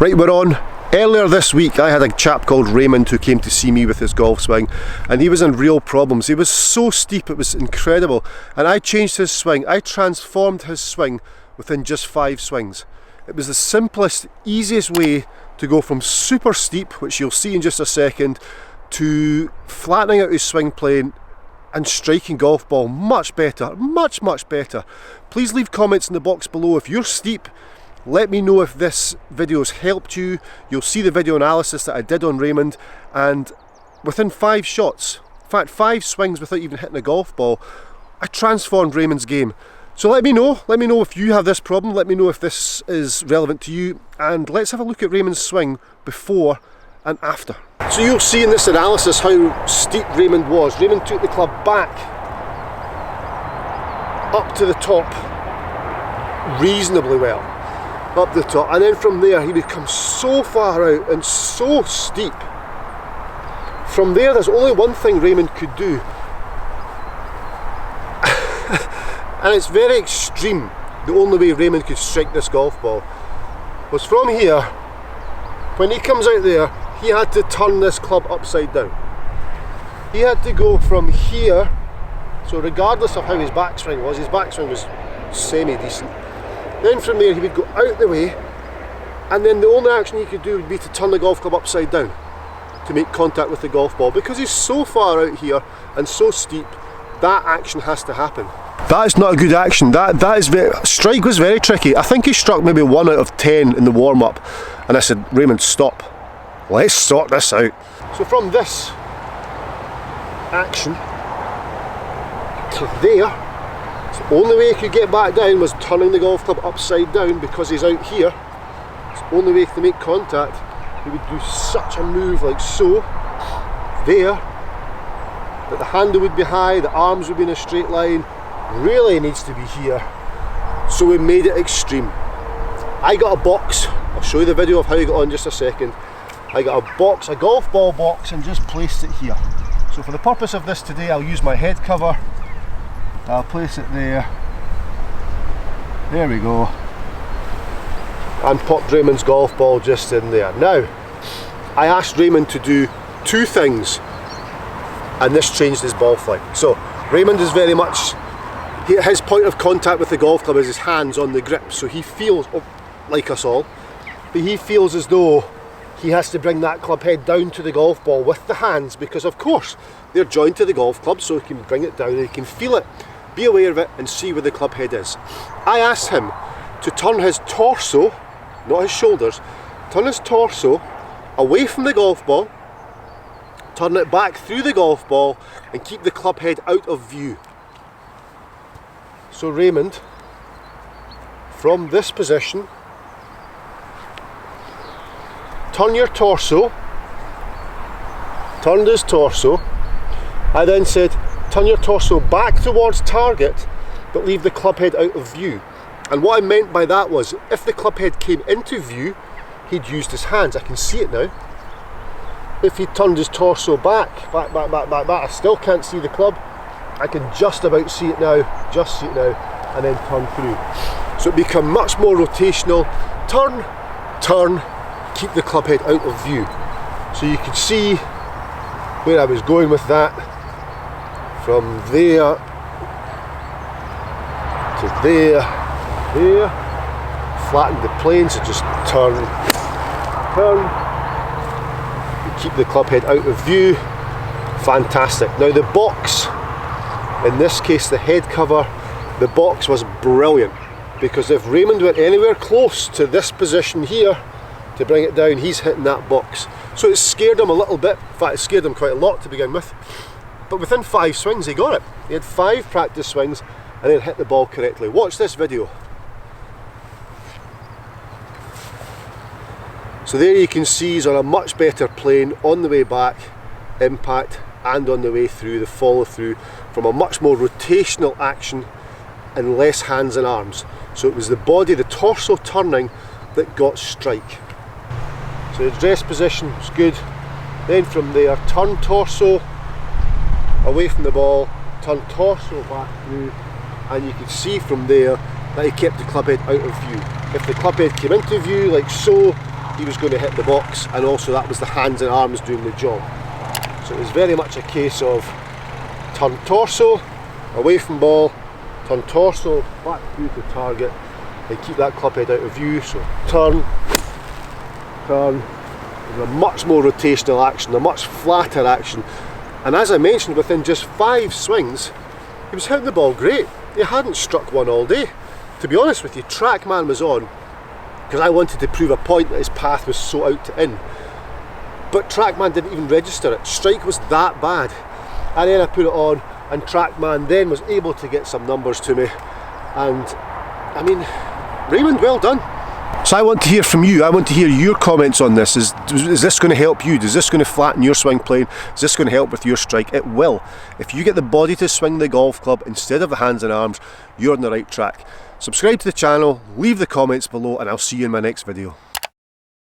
Right, we're on. Earlier this week I had a chap called Raymond who came to see me with his golf swing, and he was in real problems. He was so steep, it was incredible, and I changed his swing. I transformed his swing within just 5 swings. It was the simplest, easiest way to go from super steep, which you'll see in just a second, to flattening out his swing plane and striking golf ball much better, much better. Please leave comments in the box below if you're steep. Let me know if this video's helped you. You'll see the video analysis that I did on Raymond, and within 5 shots, in fact 5 swings without even hitting a golf ball, I transformed Raymond's game. So let me know if you have this problem, let me know if this is relevant to you, and let's have a look at Raymond's swing before and after. So you'll see in this analysis how steep Raymond was. Raymond took the club back up to the top reasonably well. Up the top, and then from there he would come so far out and so steep. From there there's only one thing Raymond could do, and it's very extreme. The only way Raymond could strike this golf ball was from here. When he comes out there, he had to turn this club upside down. He had to go from here, so regardless of how his backswing was semi-decent. Then from there he would go out the way, and then the only action he could do would be to turn the golf club upside down to make contact with the golf ball. Because he's so far out here and so steep, that action has to happen. That is not a good action. That is strike was very tricky. I think he struck maybe 1 out of 10 in the warm-up, and I said, Raymond, stop. Let's sort this out. So from this action to there, the only way he could get back down was turning the golf club upside down, because he's out here. It's the only way to make contact. He would do such a move like so, there, that the handle would be high, the arms would be in a straight line. Really needs to be here. So we made it extreme. I got a box. I'll show you the video of how he got on in just a second. I got a box, a golf ball box, and just placed it here. So for the purpose of this today, I'll use my head cover. I'll place it there. There we go. And pop Raymond's golf ball just in there. Now, I asked Raymond to do 2 things, and this changed his ball flight. So, Raymond is very much, his point of contact with the golf club is his hands on the grip. So he feels, like us all, but he feels as though he has to bring that club head down to the golf ball with the hands, because of course they're joined to the golf club, so he can bring it down and he can feel it, be aware of it, and see where the club head is. I asked him to turn his torso, not his shoulders, turn his torso away from the golf ball, turn it back through the golf ball, and keep the club head out of view. So Raymond, from this position, turn your torso, turned his torso. I then said, turn your torso back towards target, but leave the club head out of view. And what I meant by that was, if the club head came into view, he'd used his hands. I can see it now. If he turned his torso back, I still can't see the club. I can just about see it now, and then turn through. So it become much more rotational. Turn, turn, keep the club head out of view. So you can see where I was going with that. From there to there, flatten the plane, so just turn, and keep the club head out of view. Fantastic. Now the box, in this case the head cover, the box was brilliant, because if Raymond went anywhere close to this position here to bring it down, he's hitting that box. So it scared him a little bit. In fact, it scared him quite a lot to begin with. But within 5 swings he got it. He had 5 practice swings and then hit the ball correctly. Watch this video. So there you can see he's on a much better plane on the way back, impact, and on the way through, the follow through, from a much more rotational action and less hands and arms. So it was the body, the torso turning that got strike. So his dress position was good. Then from there, turn torso away from the ball, turn torso back through, and you could see from there that he kept the club head out of view. If the club head came into view like so, he was going to hit the box, and also that was the hands and arms doing the job. So it was very much a case of turn torso, away from ball, turn torso, back through to target, and keep that club head out of view. So turn, turn, a much more rotational action, a much flatter action. And as I mentioned, within just 5 swings, he was hitting the ball great. He hadn't struck one all day. To be honest with you, Trackman was on because I wanted to prove a point that his path was so out to in. But Trackman didn't even register it. Strike was that bad. And then I put it on, and Trackman then was able to get some numbers to me. And I mean, Raymond, well done. So I want to hear from you. I want to hear your comments on this. Is this going to help you? Is this going to flatten your swing plane? Is this going to help with your strike? It will. If you get the body to swing the golf club instead of the hands and arms, you're on the right track. Subscribe to the channel, leave the comments below, and I'll see you in my next video.